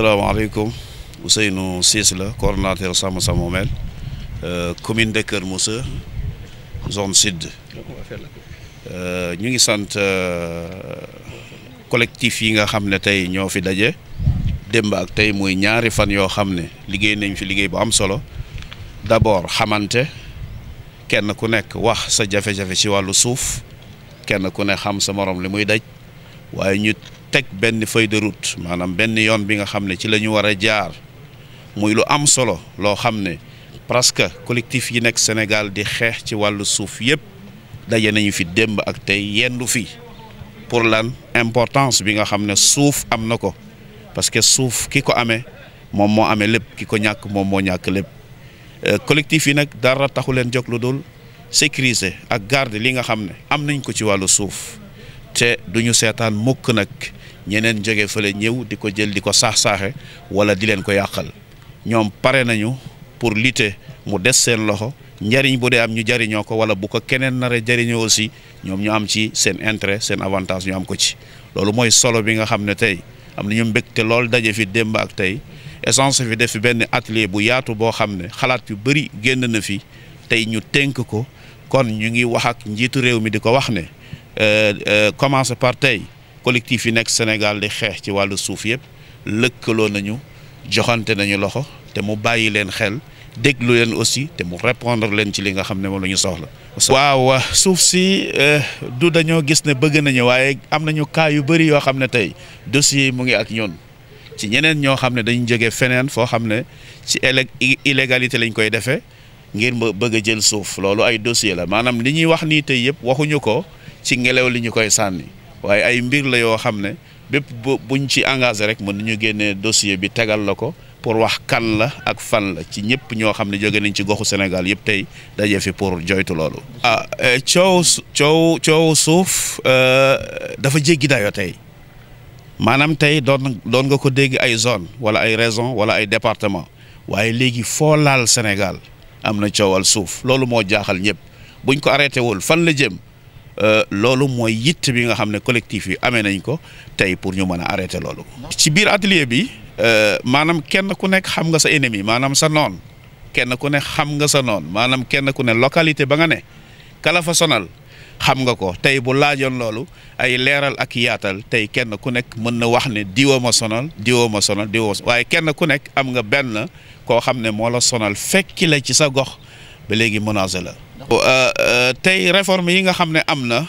asalaamaaleykum Ousseynou Ciss la coordonnateur Sàmm Sa Moomeel commune de Kër Moussa zone sud. ñu ngi sant collectif yi nga xam ne tey ñoo fi daje démb ak tey muy ñaari fan yoo xam ne liggéey nañ fi liggéey bu am solo d'abord xamante kenn ku nekk wax sa jafe-jafe ci wàllu suuf kenn ku ne xam sa morom li muy daj waaye ñu teg benn feuille de route maanaam benn yoon bi nga xam ne ci la ñu war a jaar muy lu am solo loo xam ne presque collectif yi nekk Sénégal di xeex ci wàllu suuf yëpp daje nañu fi démb ak tey yendu fi pour lan importance bi nga xam ne suuf am na ko parce que suuf ki ko amee moom moo amee lépp ki ko ñàkk moom moo ñàkk lépp collectif yi nag dara taxu leen jóg lu dul sécuriser ak garder li nga xam ne am nañ ko ci wàllu suuf te duñu seetaan mukk nag ñeneen jóge fële ñëw di ko jël di ko saax-saaxe wala di leen ko yàqal ñoom pare nañu pour lutter mu des seen loxo njariñ bu dee am ñu jariñoo ko wala bu ko keneen nare jariñoo aussi ñoom ñu am ci seen intérêt seen avantage ñu am ko ci loolu mooy solo bi nga xam ne tey am nañu mbégte lool daje fi démb ak tey essence fi def fi benn atelier bu yaatu boo xam ne xalaat yu bëri génn na fi tey ñu tënk ko kon ñu ngi wax ak njiitu réew mi di ko wax ne commencé par tey collectif yi nekk Sénégal di xeex ci wàllu suuf yëpp lëkkaloo nañu joxante nañu loxo te mu bàyyi leen xel déglu leen aussi te mu répondre leen ci li nga xam ne moom la ñu soxla. waaw suuf si du dañoo gis ne bëgg nañu waaye am nañu cas yu bëri yoo xam ne tey dossier mu ngi ak ñun ci ñeneen ñoo xam ne dañu jógee feneen foo xam ne ci illégalité lañ koy defee ngir bëgg a jël suuf loolu ay dossier la maanaam li ñuy wax nii tey yëpp waxuñu ko ci ngelaw li ñu koy sànni waaye ay mbir la yoo xam ne bépp buñ ci engagé rek mën nañu génnee dossier bi tegal la ko pour wax kan la ak fan la ci ñëpp ñoo xam ne jóge nañ ci goxu Sénégal yëpp tey daje fi pour joytu loolu. coow suuf dafa jéggi dayoo tey maanaam tey doon nga ko dégg ay zone wala ay région wala ay département waaye léegi foo laal Sénégal am na coowal suuf loolu moo jaaxal ñëpp buñ ko arrêté wul fan la jëm. loolu mooy yitt bi nga xam ne collectif yi amee nañ ko tey pour ñu mën a arrêter loolu. ci biir atelier bi maanaam kenn ku nekk xam nga sa ennemi maanaam sa noon kenn ku ne xam nga sa noon maanaam kenn ku ne localité ba nga ne kala fa sonal xam nga ko tey bu laajoon loolu ay leeral ak yaatal tey kenn ku nekk mën na wax ne diwoo ma sonal diwoo ma sonal diwoo waaye kenn ku nekk am nga benn koo xam ne moo la sonal fekki la ci sa gox ba léegi menacé la. tey réforme yi nga xam ne am na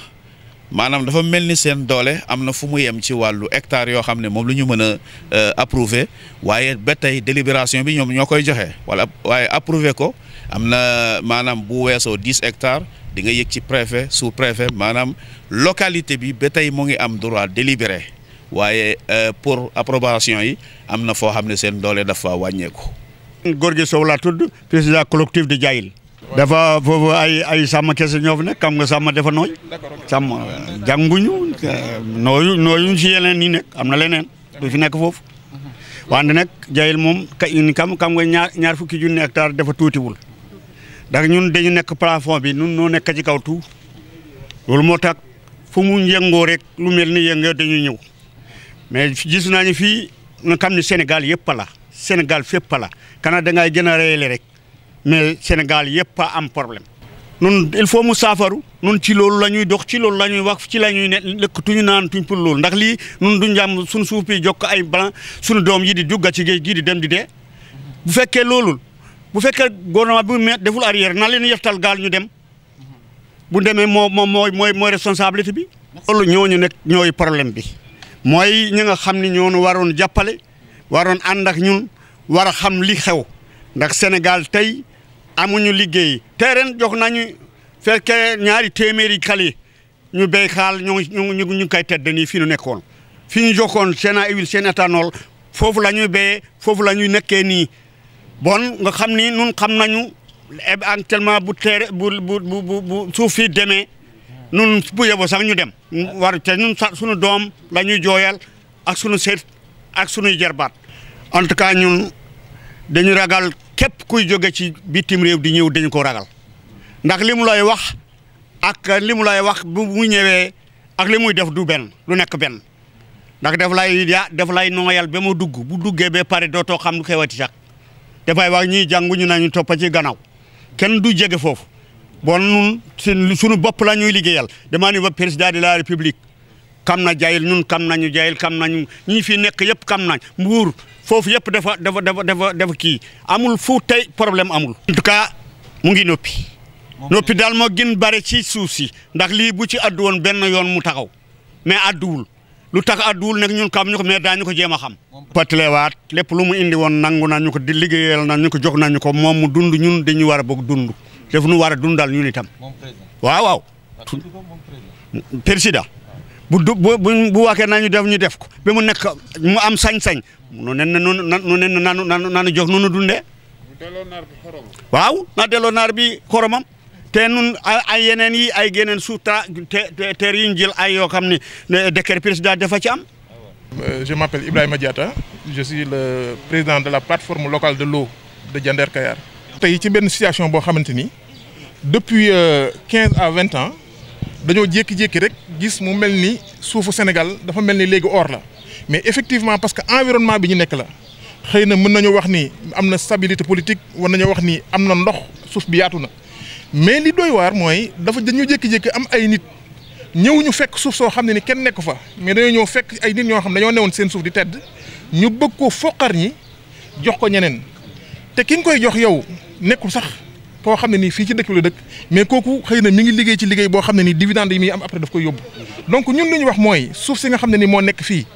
maanaam dafa mel ni seen doole am na fu mu yem ci wàllu hectare yoo xam ne moom lu ñu mën a approuver waaye ba tey délibération bi ñoom ñoo koy joxe wala waaye approuver ko am na maanaam bu weesoo 10 hectares di nga yëg ci préfet sous préfet maanaam localité bi ba tey mu ngi am droit délibéré waaye pour approbation yi am na foo xam ne seen doole dafa wàññeeku. Gorgui Sow laa tudd président collectif de Diayil. dafa foofu ay sàmm kese ñoo fi nekk xam nga sàmm dafa nooy sàmm jànguñu nooyuñ si yeneen nii nekk am na leneen du fi nekk foofu wante nag Diayil moom xam nga ñaar fukki junni hectare dafa tuutiwul ndax ñun dañu nekk plafond bi ñun noo nekk ci kaw tuut loolu moo tax fu mu yëngoo rek lu mel ni yëngoo dañuy ñëw mais gis naa ni fii nga xam ne Sénégal yëpp la Sénégal fépp la kana da ngay gën a réyale rek mais Sénégal yëpp a am problème nun il faut mu saafaru nun ci loolu la ñuy dox ci loolu la ñuy wax ci la ñuy ne lëkkatuñu naan tuñ pour loolu ndax lii nun duñ jàmm suñu suuf bi jokk ay blanc suñu doom yi di dugga ci géej gi di dem di dee bu fekkee loolu bu fekkee gouvernement bi deful arrière na leen yeftal gaal ñu dem bu demee mooy responsabilité bi loolu ñooñu nekk ñooy problème bi mooy ñi nga xam ne ñoonu waroon jàppale waroon ànd ak ñun war a xam li xew ndax Sénégal tey amuñu liggéey te ren jox nañu fekkee ñaari téeméeri xale ñu béy xaal ñu koy tedd nii fi ñu nekkoon fi ñu jokkoon seen huile seen éthanol foofu la ñuy béyee foofu la ñuy nekkee nii bon nga xam ni nun xam nañu actuellement bu suuf fi demee nun bu yeboo sax ñu dem war te ñun sax suñu doom la ñuy jooyal ak suñu seet ak suñuy jarbaat en tout cas ñun dañu ragal képp kuy jóge ci bitim réew di ñëw dañu ko ragal ndax li mu lay wax ak li mu lay wax bu mu ñëwee ak li muy def du benn lu nekk benn ndax daf lay nooyal ba mu dugg bu duggee ba pare dootoo xam lu xewati sax dafay wax ñii jànguñu nañu toppa ci gannaaw kenn du jege foofu bon nun suñu bopp la ñuy liggéeyal damaa ni ba président de la république xam na Jayil ñun xam nañu Jayil xam nañu ñi fi nekk yëpp xam nañ Mbuur foofu yëpp dafa kii amul fu tey problème amul. En tout cas mu ngi noppi daal moo gën bare ci suuf si ndax lii bu ci addu woon benn yoon mu taxaw mais adduwul lu tax adduwul nag ñun xam ñu ko mais daañu ko jéem a xam. patalewaat lépp lu mu indi woon nangu nañu ko di liggéeyal nañu ko jox nañu ko moom mu dund ñun dañu war a bëgg dund daf nu war a dundal ñun itam. waaw. président bu waxee nañu def ñu def ko ba mu nekk mu am sañ-sañ nu nanu jox nu dundee. waaw na delloo naar bi xoromam te nun ay yeneen yi ay geneen suuf terre yi ñu jël ay yoo xam ne décret président dafa ci am. Je m'appelle Ibrahima Diatta, je suis le président de la plateforme locale de l'eau de Diender Kayar. tey ci benn situation boo xamante ni depuis 15 à 20 ans dañoo jékki-jékki rek gis mu mel ni suufu Sénégal dafa mel ni léegi or la mais effectivement parce que environnement bi ñu nekk la xëy na mën nañoo wax ni am na stabilité politique war nañoo wax ni am na ndox suuf bi yaatu na mais li doy waar mooy dañoo jékki-jékki am ay nit ñëw ñu fekk suuf soo xam ne ni kenn nekk fa mais dañoo ñëw fekk ay nit ñoo xam ne dañoo newoon seen suuf di tedd ñu bëgg ko foqar ñi jox ko ñeneen te ki nga koy jox yow nekkul sax koo xam ne nii fii ci dëkk la dëkk mais kooku xëy na mi ngi liggéey ci liggéey boo xam ne nii dividende yi muy am après daf koy yóbbu donc ñun lu ñu wax mooy suuf si nga xam ne ni moo nekk fii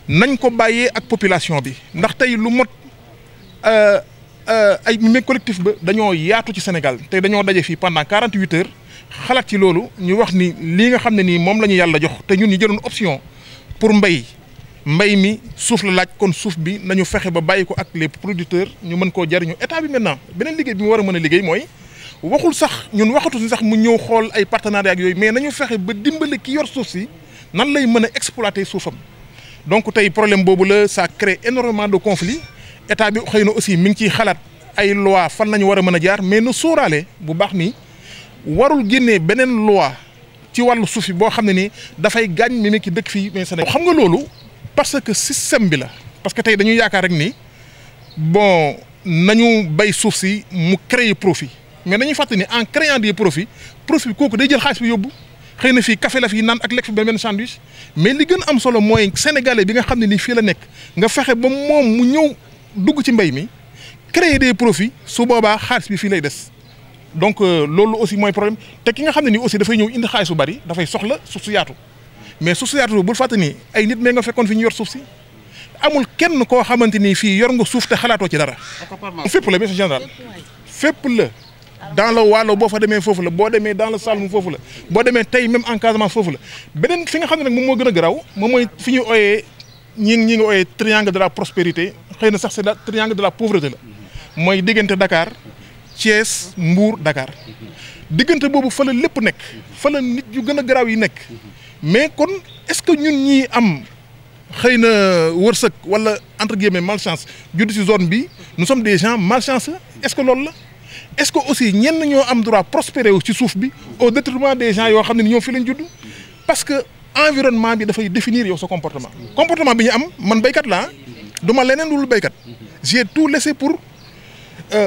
nañ ko bàyyee ak population bi ndax tey lu mot ay mais collectif ba dañoo yaatu ci Sénégal tey dañoo daje fii pendant 48 heures xalaat ci loolu ñu wax ni lii nga xam ne nii moom la ñu yàlla jox te ñun ñu jëloon option pour mbay mi suuf la laaj kon suuf bi nañu fexe ba bàyyi ko ak les producteurs ñu mën koo jariñu état bi maintenant beneen liggéey bi mu war a mën a liggéey mooy waxul sax ñun waxatu si sax mu ñëw xool ay partenariat ak yooyu mais nañu fexe ba dimbali ki yor suuf si nan lay mën a exploiter suufam donc tey problème boobu la ça crée énormément de conflits état bi xëy na aussi mi ngi ciy xalaat ay loi fan la ñu war a mën a jaar mais na sóoraale bu baax ni warul génnee beneen loi ci wàllu suuf si boo xam ne ni dafay gaañ mi mi ki dëkk fii mais Sénégal xam nga loolu parce que système bi la parce que tey dañuy yaakaar rek ni bon nañu bay suuf si mu créer profit mais dañuy fàttali ni en créant des profits profit kooku day jël xaalis bi yóbbu xëy na fii café la fii naan ak lekk fi benn sandwich mais li gën am solo mooy sénégalais bi nga xam ne ni fii la nekk nga fexe ba moom mu ñëw dugg ci mbay mi créer des profits su boobaa xaalis bi fii lay des donc loolu aussi mooy problème te ki nga xam ne ni aussi dafay ñëw indi xaalis bu bari dafay soxla suuf su yaatu mais suuf su yaatu bul fàtte ni ay nit mais nga fekkoon fi ñu yor suuf si amul kenn koo xamante ni fii yor nga suuf te xalaatoo ci dara. fépp la bien général fépp la dans le Waalo boo fa demee foofu la boo demee dans le Saloum foofu la boo demee tey même en Casamance foofu la beneen fi nga xam ne nag moom moo gën a garaaw moom mooy fi ñuy ooyee ñi nga ooyee triangle de la prospérité xëy na sax c'est le triangle de la pauvreté la mooy diggante Dakar Thiès Mbour Dakar diggante boobu fa la lépp nekk fa la nit yu gën a garaaw yi nekk mais kon est-ce que ñun ñii am xëy na wërsëg wala entre guillemets malchance judd ci zone bi nous sommes des gens malchanceux est-ce que loolu la est-ce que aussi ñenn ñoo am droit prospérer wu ci suuf bi au détriment des gens yoo xam ne ñoom fi lañ judd parce que environnement bi dafay définir yow sa comportement bi ñu am man béykat laa du ma leneen lu béykat j'ai tout laissé pour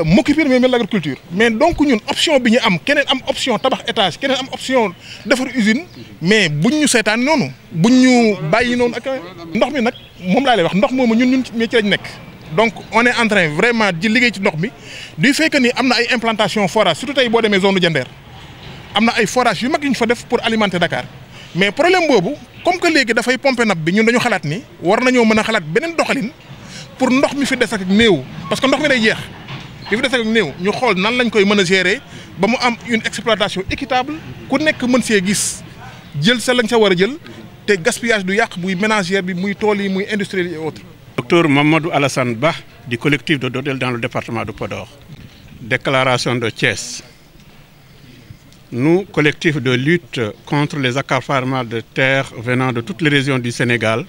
m'occuper de l'agriculture mais donc ñun option bi ñu am keneen am option tabax étage keneen am option defar usine mais buñ ñu seetaan noonu buñ ñu bàyyi noonu ak ndox mi nag moom laa lay wax ndox moomu ñun ci lañ nekk donc on est en train vraiment di liggéey ci ndox mi du fait que ni am na ay implantation forage surtout tey boo demee zone Diender am na ay forage yu mag yu ñu fa def pour alimenter Dakar mais problème boobu comme que léegi dafay pomper nappe bi ñun dañu xalaat ni war nañoo mën a xalaat beneen doxalin pour ndox mi fi des ak néew parce que ndox mi day jeex li fi des ak néew ñu xool nan lañ koy mën a gérer ba mu am une exploitation équitable ku nekk mën see gis jël sa lañ sa war a jël te gaspillage du yàq muy ménagère bi muy tool yi muy industriel et autres. Docteur Mamadou Alassane Ba du collectif de Dodel dans le département de Podor. Déclaration de Thiès. Nous, collectif de lutte contre les accaparements de terres venant de toutes les régions du Sénégal,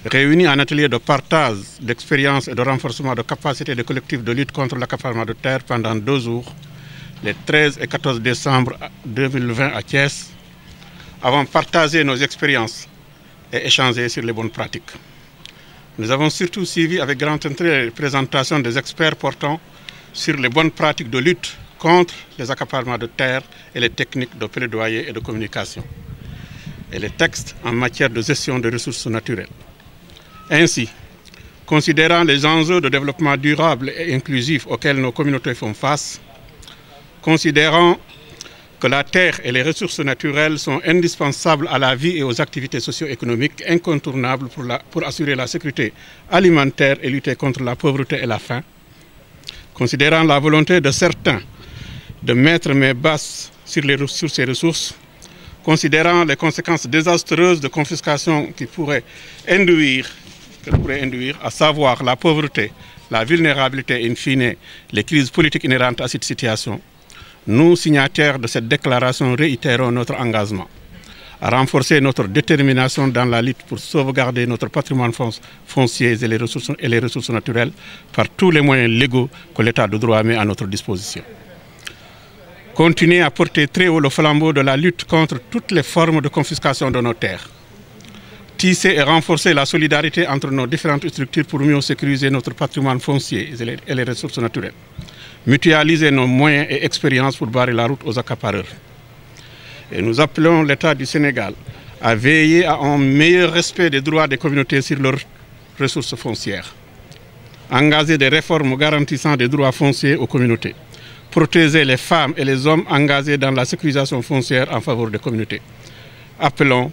réunis en atelier de partage d'expériences et de renforcement de capacités de collectifs de lutte contre l'accaparement de terres pendant 2 jours, les 13 et 14 décembre 2020 à Thiès, avons partagé nos expériences et échangé sur les bonnes pratiques. Nous avons surtout suivi avec grand intérêt les présentations des experts portant sur les bonnes pratiques de lutte contre les accaparements de terres et les techniques de plaidoyer et de communication, et les textes en matière de gestion des ressources naturelles. Ainsi, considérant les enjeux de développement durable et inclusif auxquels nos communautés font face, considérant que la terre et les ressources naturelles sont indispensables à la vie et aux activités socio-économiques, incontournables pour assurer la sécurité alimentaire et lutter contre la pauvreté et la faim, considérant la volonté de certains de mettre main basse sur ces ressources, considérant les conséquences désastreuses de confiscation qui pourraient induire, à savoir la pauvreté, la vulnérabilité et in fine les crises politiques inhérentes à cette situation, nous, signataires de cette déclaration, réitérons notre engagement à renforcer notre détermination dans la lutte pour sauvegarder notre patrimoine foncier et les ressources naturelles par tous les moyens légaux que l'État de droit met à notre disposition. Continuer à porter très haut le flambeau de la lutte contre toutes les formes de confiscation de nos terres. Tisser et renforcer la solidarité entre nos différentes structures pour mieux sécuriser notre patrimoine foncier et les ressources naturelles. Mutualiser nos moyens et expériences pour barrer la route aux accapareurs. Et nous appelons l'État du Sénégal à veiller à un meilleur respect des droits des communautés sur leurs ressources foncières. Engager des réformes garantissant des droits fonciers aux communautés. Protéger les femmes et les hommes engagés dans la sécurisation foncière en faveur des communautés. Appelons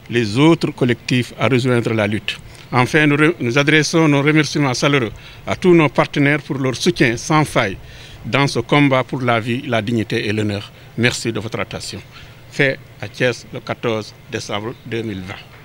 les autres collectifs à rejoindre la lutte. Enfin, nous adressons nos remerciements chaleureux à tous nos partenaires pour leur soutien sans faille dans ce combat pour la vie, la dignité et l'honneur. Merci de votre attention. Fait à Thiès le 14 décembre 2020.